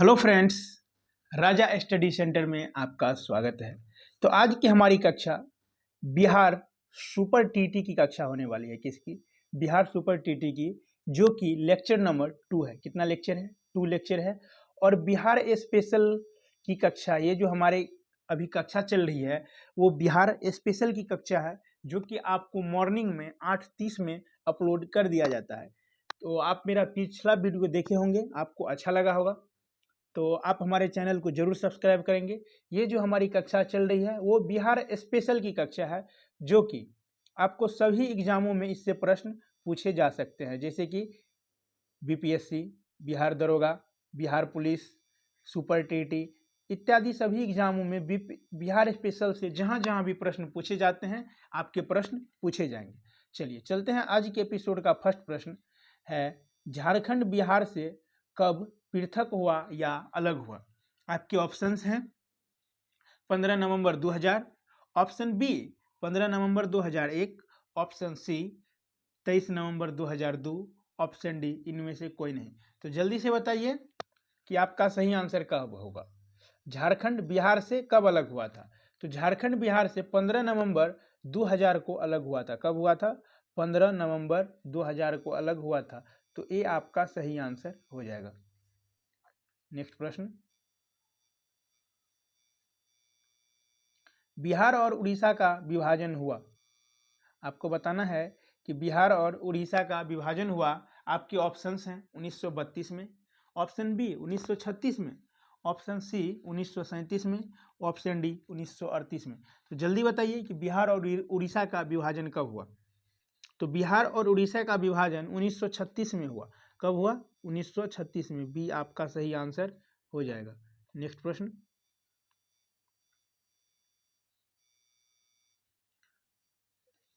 Hello friends, राजा study centre में आपका स्वागत है। तो आज की हमारी कक्षा बिहार सुपर टीटी की कक्षा होने वाली है। किसकी? बिहार सुपर टीटी की, जो कि लेक्चर नंबर 2 है। कितना लेक्चर है? 2 लेक्चर है। और बिहार स्पेशल की कक्षा, ये जो हमारे अभी कक्षा चल रही है वो बिहार स्पेशल की कक्षा है, जो कि आपको मॉर्निंग में 8:30 में अपलोड कर दिया जाता है। तो आप मेरा पिछला वीडियो देखे होंगे, आपको अच्छा लगा होगा, तो आप हमारे चैनल को जरूर सब्सक्राइब करेंगे। ये जो हमारी कक्षा चल रही है वो बिहार स्पेशल की कक्षा है, जो कि आपको सभी एग्जामों में इससे प्रश्न पूछे जा सकते हैं, जैसे कि बीपीएससी, बिहार दरोगा, बिहार पुलिस, सुपर टीटी इत्यादि सभी एग्जामों में बिहार स्पेशल से जहां जहां भी प्रश्न पूछे जाते हैं, आपके प्रश्न पूछे जाएंगे। चलिए चलते हैं। आज के एपिसोड का फर्स्ट प्रश्न है, झारखंड बिहार से कब पृथक हुआ या अलग हुआ? आपके ऑप्शंस हैं 15 नवंबर 2000, ऑप्शन बी 15 नवंबर 2001, ऑप्शन सी 23 नवंबर 2002, ऑप्शन डी इनमें से कोई नहीं। तो जल्दी से बताइए कि आपका सही आंसर कब होगा। झारखंड बिहार से कब अलग हुआ था? तो झारखंड बिहार से 15 नवंबर 2000 को अलग हुआ था। कब हुआ था? 15 नवंबर 2000 को अलग हुआ था। तो ये आपका सही आंसर हो जाएगा। नेक्स्ट प्रश्न, बिहार और उड़ीसा का विभाजन हुआ। आपको बताना है कि बिहार और उड़ीसा का विभाजन हुआ। आपके ऑप्शंस हैं 1932 में, ऑप्शन बी 1936 में, ऑप्शन सी 1937 में, ऑप्शन डी 1938 में। तो जल्दी बताइए कि बिहार और उड़ीसा का विभाजन कब हुआ? तो बिहार और उड़ीसा का विभाजन 1936 में हुआ। कब हुआ? 1936 में। बी आपका सही आंसर हो जाएगा। नेक्स्ट प्रश्न,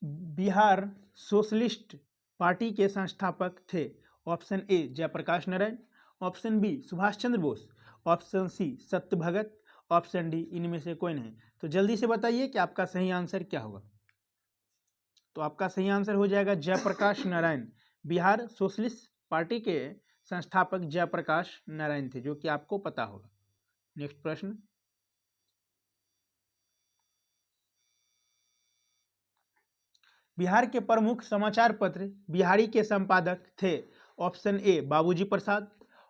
बिहार सोशलिस्ट पार्टी के संस्थापक थे। Option A Jayaprakash Narayan, option B Subhash Chandra Bose, option C Satya Bhagat, option D इनमें से कोई नहीं। तो जल्दी से बताइए कि आपका सही आंसर क्या होगा। तो आपका सही आंसर हो जाएगा जयप्रकाश नारायण। बिहार सोशलिस्ट पार्टी के संस्थापक जयप्रकाश नारायण थे, जो कि आपको पता होगा। नेक्स्ट प्रश्न, बिहार के प्रमुख समाचार पत्र बिहारी के संपादक थे। ऑप्शन ए बाबूजी प्रसाद,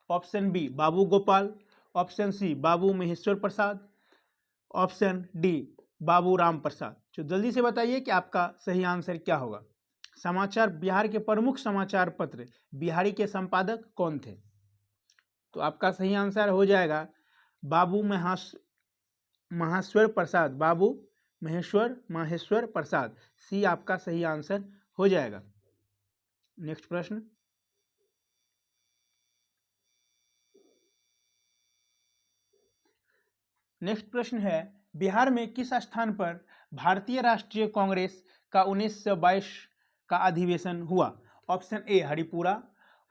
ऑप्शन बी बाबू गोपाल, ऑप्शन सी बाबू महेश्वर प्रसाद, ऑप्शन डी बाबू राम प्रसाद। तो जल्दी से बताइए कि आपका सही आंसर क्या होगा। समाचार, बिहार के प्रमुख समाचार पत्र बिहारी के संपादक कौन थे? तो आपका सही आंसर हो जाएगा बाबू महेश्वर प्रसाद। बाबू महेश्वर प्रसाद। सी आपका सही आंसर हो जाएगा। नेक्स्ट प्रश्न, नेक्स्ट प्रश्न है, बिहार में किस स्थान पर भारतीय राष्ट्रीय कांग्रेस का 1922 का अधिवेशन हुआ? Option A Haripura,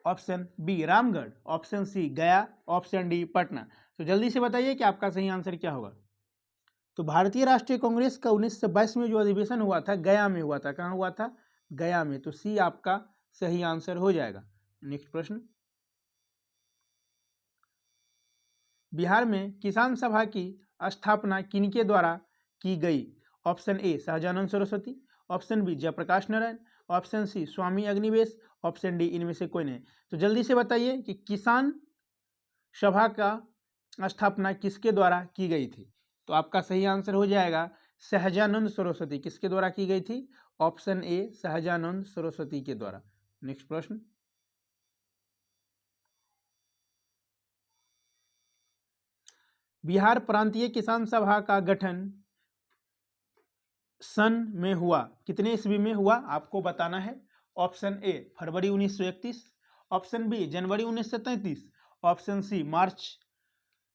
option B Ramgarh, option C Gaya, option D Patna. तो जल्दी से बताइए कि आपका सही आंसर क्या होगा। तो भारतीय राष्ट्रीय कांग्रेस का 1922 में जो अधिवेशन हुआ था, गया में हुआ था। कहाँ हुआ था? गया में। तो सी आपका सही आंसर हो जाएगा। नेक्स्ट प्रश्न, बिहार में किसान सभा की स्थापना किनके द्वारा की गई? Option A Sahajanand Saraswati, option B Jayaprakash Narayan, option C Swami Agnivesh, option D इनमें से कोई नहीं। तो जल्दी से बताइए कि किसान सभा का स्थापना किसके द्वारा की गई थी? तो आपका सही आंसर हो जाएगा सहजानंद सरस्वती। किसके द्वारा की गई थी? ऑप्शन ए सहजानंद सरस्वती के द्वारा। नेक्स्ट प्रश्न, बिहार प्रांतीय किसान सभा का गठन सन में हुआ। कितने ईस्वी में हुआ आपको बताना है। ऑप्शन ए फरवरी 1931, ऑप्शन बी जनवरी 1933, ऑप्शन सी मार्च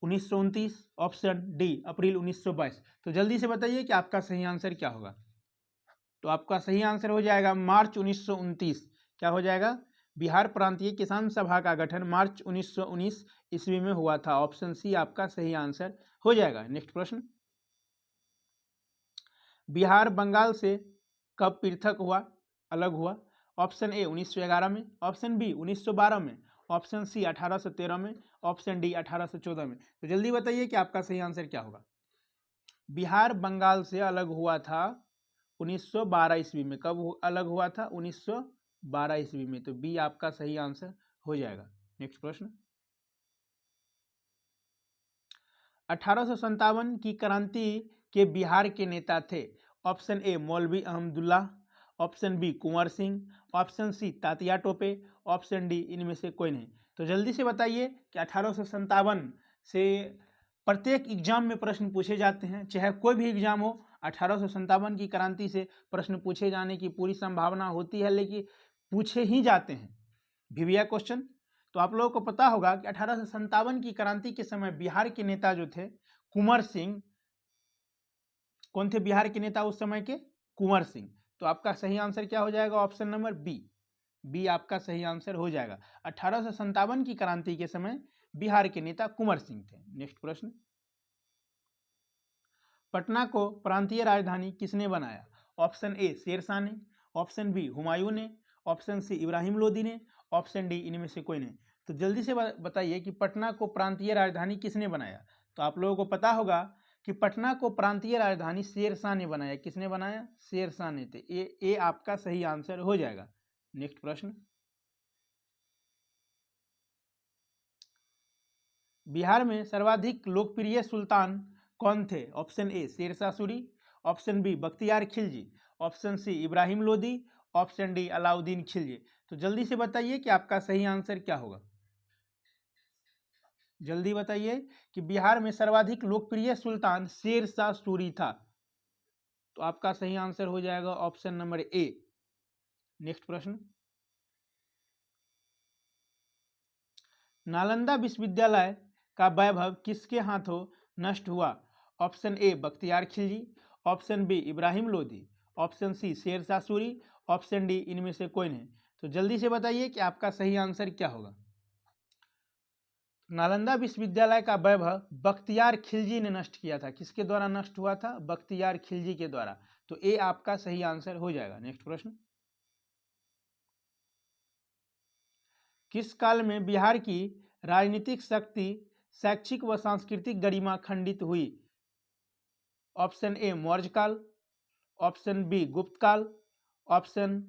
1929, ऑप्शन डी अप्रैल 1922। तो जल्दी से बताइए कि आपका सही आंसर क्या होगा। तो आपका सही आंसर हो जाएगा मार्च 1929। क्या हो जाएगा? बिहार प्रांतीय किसान सभा का गठन मार्च 1919 ईस्वी में हुआ था। ऑप्शन सी आपका सही आंसर हो जाएगा। नेक्स्ट प्रश्न, बिहार बंगाल से कब पृथक हुआ, अलग हुआ? ऑप्शन ए 1911 में, ऑप्शन बी 1912 में, ऑप्शन सी 1813 में, ऑप्शन डी 1814 में। तो जल्दी बताइए कि आपका सही आंसर क्या होगा। बिहार बंगाल से अलग हुआ था 1912 ईस्वी में। कब अलग हुआ था? 1912 ईस्वी में। तो बी आपका सही आंसर हो जाएगा। नेक्स्ट प्रश्न, 1857 की क्रांति के बिहार के नेता थे। ऑप्शन ए मौलवी Ahmadullah, option B Kunwar Singh, option C Tatya Tope, option D इनमें से कोई नहीं। तो जल्दी से बताइए कि 1857 से प्रत्येक एग्जाम में प्रश्न पूछे जाते हैं, चाहे कोई भी एग्जाम हो। 1857 की क्रांति से प्रश्न पूछे जाने की पूरी संभावना होती है, लेकिन पूछे ही जाते हैं वीवीआई क्वेश्चन। तो आप लोगों को पता होगा कि 1857 की क्रांति के समय बिहार के नेता जो थे कुंवर सिंह, कौन थे बिहार के नेता उस समय के? कुंवर सिंह। तो आपका सही आंसर क्या हो जाएगा? Option number B. बी आपका सही आंसर हो जाएगा। 1857 की क्रांति के समय बिहार के नेता कुंवर सिंह थे। नेक्स्ट प्रश्न, पटना को प्रांतीय राजधानी किसने बनाया? ऑप्शन ए शेरशाह ने, ऑप्शन बी हुमायूं ने, ऑप्शन सी इब्राहिम लोदी ने, ऑप्शन डी इनमें से कोई नहीं। तो जल्दी से बताइए कि पटना को प्रांतीय राजधानी किसने बनाया? तो आप लोगों को पता होगा कि पटना को प्रांतीय राजधानी शेरशाह ने बनाया। किसने बनाया? शेरशाह ने। तो ए आपका सही आंसर हो जाएगा। नेक्स्ट प्रश्न, बिहार में सर्वाधिक लोकप्रिय सुल्तान कौन थे? Option A Sher Shah Suri, option B Bakhtiyar Khilji, option C Ibrahim Lodi, option D Alauddin Khilji. तो जल्दी से बताइए कि आपका सही आंसर क्या होगा। जल्दी बताइए कि बिहार में सर्वाधिक लोकप्रिय सुल्तान शेरशाह सूरी था। तो आपका सही आंसर हो जाएगा ऑप्शन नंबर ए। नेक्स्ट प्रश्न, नालंदा विश्वविद्यालय का वैभव किसके हाथों नष्ट हुआ? Option A Bakhtiyar Khilji, option B Ibrahim Lodi, option C Sher Shah Suri, option D इनमें से कोई नहीं। तो जल्दी से बताइए कि आपका सही आंसर क्या होगा। नालंदा विश्वविद्यालय का वैभव बख्तियार खिलजी ने नष्ट किया था। किसके द्वारा नष्ट हुआ था? बख्तियार खिलजी के द्वारा। तो ए आपका सही आंसर हो जाएगा। नेक्स्ट प्रश्न, किस काल में बिहार की राजनीतिक शक्ति, शैक्षिक व सांस्कृतिक गरिमा खंडित हुई? ऑप्शन ए मौर्य काल, ऑप्शन बी गुप्त काल, ऑप्शन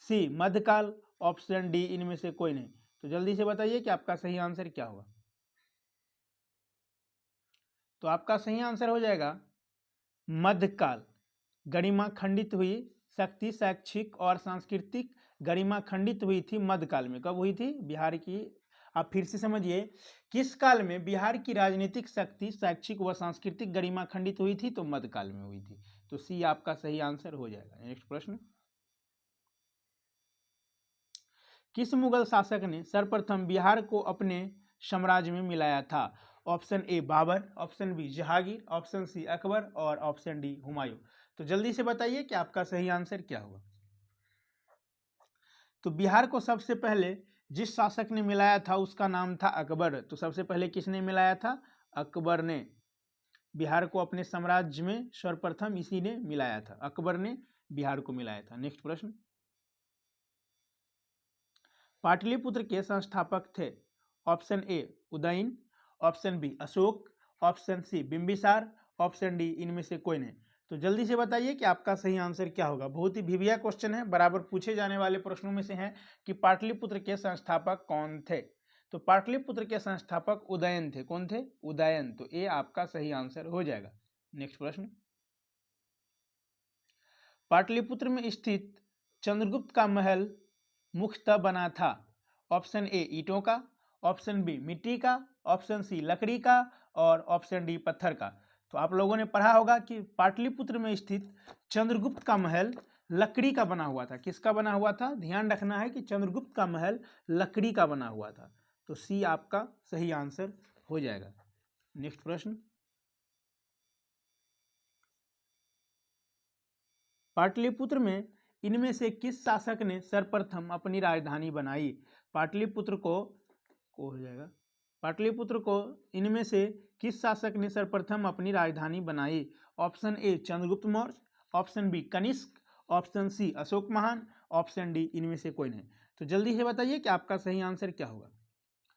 सी मध्यकाल, ऑप्शन डी इनमें से कोई नहीं। तो जल्दी से बताइए कि आपका सही आंसर क्या होगा। तो आपका सही आंसर हो जाएगा मध्यकाल। गरिमा खंडित हुई, शक्ति, शैक्षिक और सांस्कृतिक गरिमा खंडित हुई थी मध्यकाल में। कब हुई थी? बिहार की, आप फिर से समझिए, किस काल में बिहार की राजनीतिक शक्ति, शैक्षिक व सांस्कृतिक गरिमा खंडित हुई थी? तो मध्यकाल में हुई थी। तो सी आपका सही आंसर हो जाएगा। नेक्स्ट प्रश्न, किस मुगल शासक ने सर्वप्रथम बिहार को अपने साम्राज्य में मिलाया था? Option A Babur, option B Jahangir, option C Akbar और ऑप्शन डी हुमायूं। तो जल्दी से बताइए कि आपका सही आंसर क्या होगा। तो बिहार को सबसे पहले जिस शासक ने मिलाया था उसका नाम था अकबर। तो सबसे पहले किसने मिलाया था? अकबर ने बिहार को अपने साम्राज्य में सर्वप्रथम इसी ने मिलाया था। अकबर ने बिहार को मिलाया था। नेक्स्ट प्रश्न, पाटलिपुत्र के संस्थापक थे। Option A Udayan, option B Ashok, option C Bimbisar, option D इनमें से कोई नहीं। तो जल्दी से बताइए कि आपका सही आंसर क्या होगा। बहुत ही वीवीआई क्वेश्चन है, बराबर पूछे जाने वाले प्रश्नों में से है कि पाटलिपुत्र के संस्थापक कौन थे। तो पाटलिपुत्र के संस्थापक उदयन थे। कौन थे? उदयन। तो ए आपका सही आंसर हो जाएगा। नेक्स्ट प्रश्न, पाटलिपुत्र में स्थित चंद्रगुप्त का महल मुख्यतः बना था। ऑप्शन ए ईंटों का, ऑप्शन बी मिट्टी का, ऑप्शन सी लकड़ी का और ऑप्शन डी पत्थर का। तो आप लोगों ने पढ़ा होगा कि पाटलिपुत्र में स्थित चंद्रगुप्त का महल लकड़ी का बना हुआ था। किसका बना हुआ था? ध्यान रखना है कि चंद्रगुप्त का महल लकड़ी का बना हुआ था। तो सी आपका सही आंसर हो जाएगा। नेक्स्ट प्रश्न, पाटलिपुत्र में इनमें से किस शासक ने सर्वप्रथम अपनी राजधानी बनाई? पाटलिपुत्र को हो जाएगा। पाटलिपुत्र को इनमें से किस शासक ने सर्वप्रथम अपनी राजधानी बनाई? Option A Chandragupta Maurya, option B Kanishka, option C Ashok महान, ऑप्शन डी इनमें से कोई नहीं। तो जल्दी से बताइए कि आपका सही आंसर क्या होगा।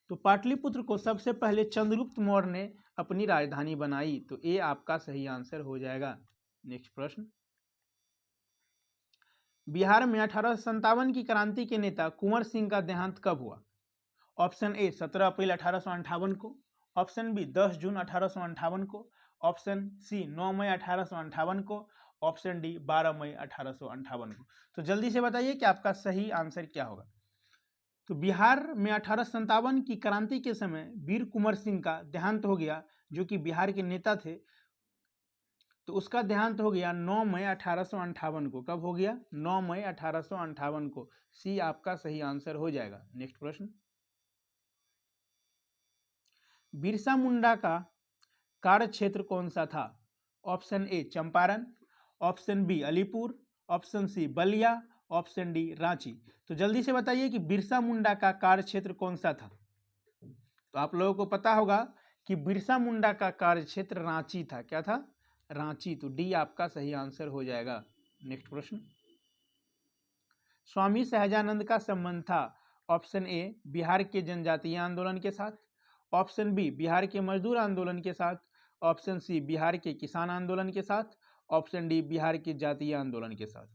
तो पाटलिपुत्र को सबसे पहले चंद्रगुप्त मौर्य ने अपनी राजधानी बनाई, तो ये आपका सही आंसर हो जाएगा। नेक्स्ट प्रश्न, बिहार में 1857 की क्रांति के नेता कुंवर सिंह का देहांत कब हुआ? ऑप्शन ए 17 अप्रैल 1858 को, ऑप्शन बी 10 जून 1858 को, ऑप्शन सी 9 मई 1858 को, ऑप्शन डी 12 मई 1858 को। तो जल्दी से बताइए कि आपका सही आंसर क्या होगा। तो बिहार में 1857 की क्रांति के समय वीर कुंवर सिंह का देहांत हो गया, जो कि बिहार के नेता थे। तो उसका देहांत हो गया 9 मई 1858 को। कब हो गया? 9 मई 1858 को। सी आपका सही आंसर हो जाएगा। नेक्स्ट प्रश्न, बिरसा मुंडा का कार्य क्षेत्र कौन सा था? Option A Champaran, option B Alipur, option C Ballia, option D Ranchi. तो जल्दी से बताइए कि बिरसा मुंडा का कार्य क्षेत्र कौन सा था। तो आप लोगों को पता होगा कि बिरसा मुंडा का कार्य क्षेत्र रांची था। क्या था? रांची। तो डी आपका सही आंसर हो जाएगा। नेक्स्ट प्रश्न, स्वामी सहजानंद का संबंध था ऑप्शन ए बिहार के जनजातीय आंदोलन के साथ, ऑप्शन बी बिहार के मजदूर आंदोलन के साथ, ऑप्शन सी बिहार के किसान आंदोलन के साथ, ऑप्शन डी बिहार के जातीय आंदोलन के साथ।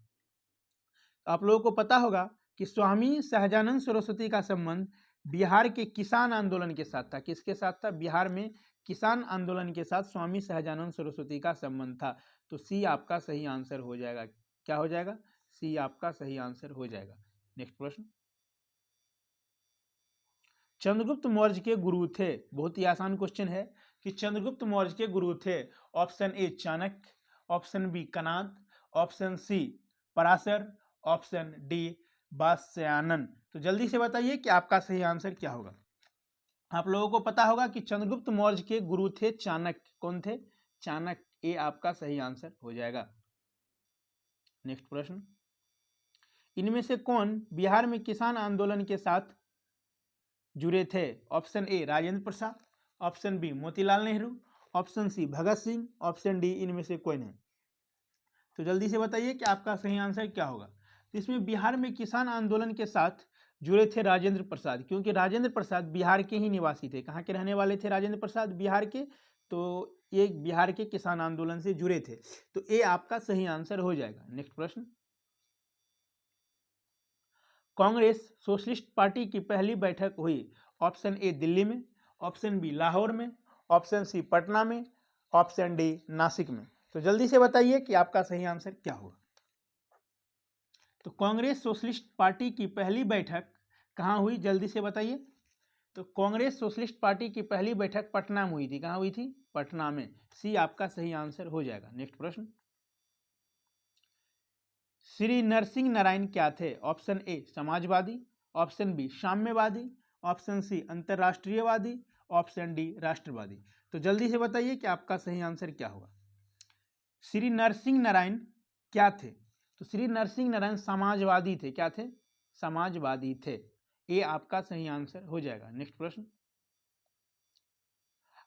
आप लोगों को पता होगा कि स्वामी सहजानंद सरस्वती का संबंध बिहार के किसान आंदोलन के साथ था। किसके साथ था? बिहार में किसान आंदोलन के साथ स्वामी सहजानंद सरस्वती का संबंध था। तो सी आपका सही आंसर हो जाएगा। क्या हो जाएगा? सी आपका सही आंसर हो जाएगा। नेक्स्ट प्रश्न, चंद्रगुप्त मौर्य के गुरु थे। बहुत ही आसान क्वेश्चन है कि चंद्रगुप्त मौर्य के गुरु थे। Option A Chanakya, option B Kanad, option C Parashar, option D Vatsyayan. तो जल्दी से बताइए कि आपका सही आंसर क्या होगा। आप लोगों को पता होगा कि चंद्रगुप्त मौर्य के गुरु थे चाणक्य। कौन थे? चाणक्य। ये आपका सही आंसर हो जाएगा। नेक्स्ट प्रश्न, इनमें से कौन बिहार में किसान आंदोलन के साथ जुड़े थे? Option A Rajendra Prasad, option B Motilal Nehru, option C Bhagat Singh, option D इनमें से कोई नहीं। तो जल्दी से बताइए कि आपका सही आंसर क्या होगा। इसमें बिहार में किसान आंदोलन के साथ जुड़े थे राजेंद्र प्रसाद, क्योंकि राजेंद्र प्रसाद बिहार के ही निवासी थे। कहाँ के रहने वाले थे राजेंद्र प्रसाद? बिहार के। तो ये बिहार के किसान आंदोलन से जुड़े थे। तो ये आपका सही आंसर हो जाएगा। नेक्स्ट प्रश्न, कांग्रेस सोशलिस्ट पार्टी की पहली बैठक हुई ऑप्शन ए दिल्ली में, ऑप्शन बी लाहौर में, ऑप्शन सी पटना में, ऑप्शन डी नासिक में। तो जल्दी से बताइए कि आपका सही आंसर क्या होगा। तो कांग्रेस सोशलिस्ट पार्टी की पहली बैठक कहाँ हुई? जल्दी से बताइए। तो कांग्रेस सोशलिस्ट पार्टी की पहली बैठक पटना में हुई थी। कहाँ हुई थी? पटना में। सी आपका सही आंसर हो जाएगा। नेक्स्ट प्रश्न, श्री नरसिंह नारायण क्या थे? ऑप्शन ए समाजवादी, ऑप्शन बी साम्यवादी, ऑप्शन सी अंतरराष्ट्रीयवादी, ऑप्शन डी राष्ट्रवादी। तो जल्दी से बताइए कि आपका सही आंसर क्या होगा। श्री नरसिंह नारायण क्या थे? तो श्री नरसिंह नारायण समाजवादी थे। क्या थे? समाजवादी थे। ये आपका सही आंसर हो जाएगा। नेक्स्ट प्रश्न,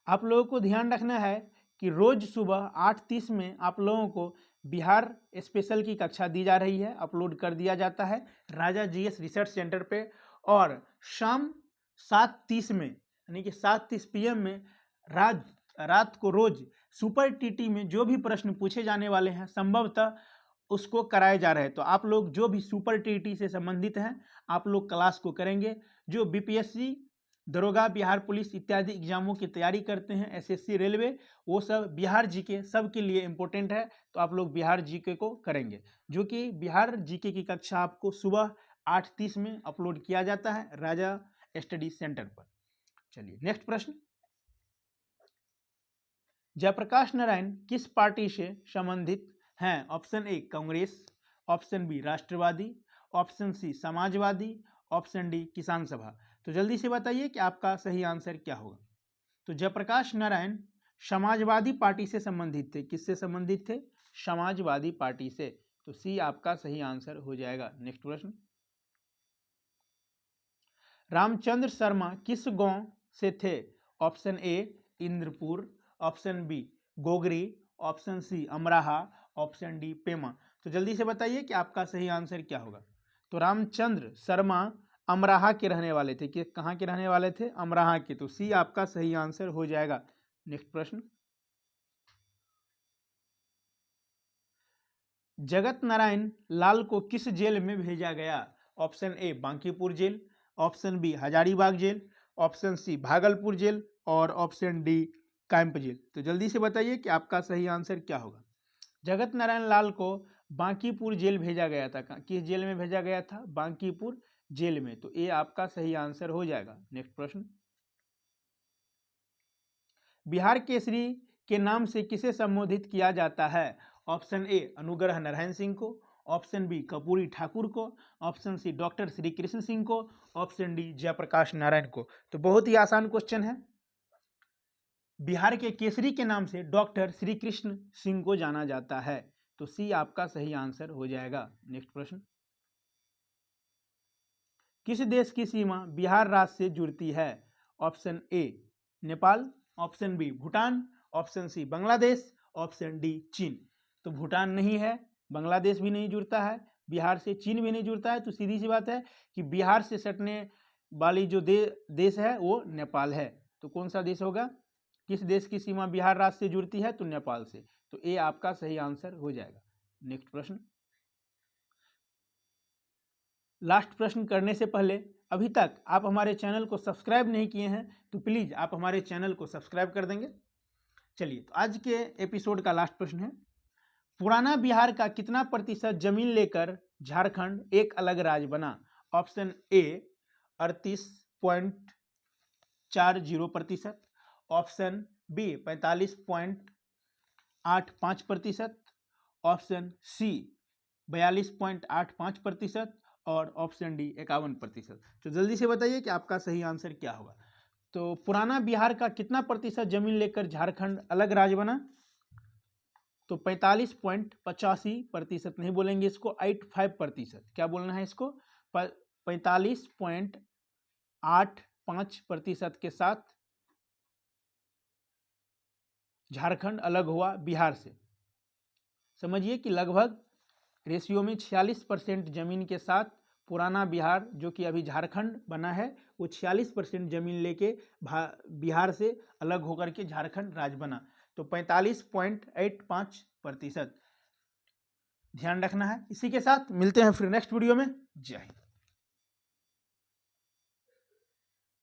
आप लोगों को ध्यान रखना है कि रोज सुबह 8:30 में आप लोगों को बिहार स्पेशल की कक्षा दी जा रही है, अपलोड कर दिया जाता है राजा जीएस रिसर्च सेंटर पे, और शाम 7:30 में यानी कि 7:30 PM में रात को रोज सुपर टीटी में जो भी प्रश्न पूछे जाने वाले हैं संभवतः उसको कराए जा रहे हैं। तो आप लोग जो भी सुपर टीटी से संबंधित हैं आप लोग क्लास को करेंगे। जो बीपीएससी, दरोगा, बिहार पुलिस इत्यादि एग्जामों की तैयारी करते हैं, एसएससी, रेलवे, वो सब बिहार जीके सब के लिए इम्पोर्टेंट है। तो आप लोग बिहार जीके को करेंगे, जो कि बिहार जीके की कक्षा आपको सुबह 8:30 में अपलोड किया जाता है राजा स्टडी सेंटर पर। चलिए नेक्स्ट प्रश्न, जयप्रकाश नारायण किस पार्टी से संबंधित हैं? Option A Congress, option B राष्ट्रवादी, ऑप्शन सी समाजवादी, ऑप्शन डी किसान सभा। तो जल्दी से बताइए कि आपका सही आंसर क्या होगा। तो जयप्रकाश नारायण समाजवादी पार्टी से संबंधित थे। किससे संबंधित थे? समाजवादी पार्टी से। तो सी आपका सही आंसर हो जाएगा। नेक्स्ट प्रश्न, रामचंद्र शर्मा किस गांव से थे? Option A Indrapur, option B Gogri, option C Amraha, option D Pema. तो जल्दी से बताइए कि आपका सही आंसर क्या होगा। तो रामचंद्र शर्मा अमराहा के रहने वाले थे। कि कहाँ के रहने वाले थे? अमराहा के। तो सी आपका सही आंसर हो जाएगा। नेक्स्ट प्रश्न, जगत नारायण लाल को किस जेल में भेजा गया? Option A Bankipur jail, option B Hazaribagh jail, option C Bhagalpur jail और ऑप्शन डी कैंप जेल। तो जल्दी से बताइए कि आपका सही आंसर क्या होगा। जगत नारायण लाल को बांकीपुर जेल भेजा गया था। किस जेल में भेजा गया था? बांकीपुर जेल में। तो ये आपका सही आंसर हो जाएगा। नेक्स्ट प्रश्न, बिहार केसरी के नाम से किसे संबोधित किया जाता है? ऑप्शन ए अनुग्रह नारायण सिंह को, ऑप्शन बी कर्पूरी ठाकुर को, option C doctor Shri Krishna Singh को, ऑप्शन डी जयप्रकाश नारायण को। तो बहुत ही आसान क्वेश्चन है। बिहार के केसरी के नाम से डॉक्टर श्री कृष्ण सिंह को जाना जाता है। तो सी आपका सही आंसर हो जाएगा। नेक्स्ट प्रश्न, किस देश की सीमा बिहार राज्य से जुड़ती है? Option A Nepal, option B Bhutan, option C Bangladesh, option D चीन। तो भूटान नहीं है, बांग्लादेश भी नहीं जुड़ता है, बिहार से चीन भी नहीं जुड़ता है। तो सीधी सी बात है कि बिहार से सटने वाली जो देश है वो नेपाल है। तो कौन सा देश होगा? किस देश की सीमा बिहार राज्य से जुड़ती है? तो नेपाल से। तो ये आपका सही आंसर हो जाएगा। नेक्स्ट प्रश्न, लास्ट प्रश्न करने से पहले अभी तक आप हमारे चैनल को सब्सक्राइब नहीं किए हैं तो प्लीज़ आप हमारे चैनल को सब्सक्राइब कर देंगे। चलिए, तो आज के एपिसोड का लास्ट प्रश्न है, पुराना बिहार का कितना प्रतिशत जमीन लेकर झारखंड एक अलग राज्य बना? Option A 38.40%, option B 45.85%, option C 42.85% और ऑप्शन डी 51%। तो जल्दी से बताइए कि आपका सही आंसर क्या होगा। तो पुराना बिहार का कितना प्रतिशत जमीन लेकर झारखंड अलग राज्य बना? तो 45.85% नहीं बोलेंगे इसको, 85%। क्या बोलना है इसको? 45.85% के साथ झारखंड अलग हुआ बिहार से। समझिए कि लगभग रेशियो में 46% जमीन के साथ पुराना बिहार जो कि अभी झारखंड बना है वो 46% जमीन लेके बिहार से अलग होकर के झारखंड राज्य बना। तो 45.85% ध्यान रखना है। इसी के साथ मिलते हैं फिर नेक्स्ट वीडियो में। जय हिंद।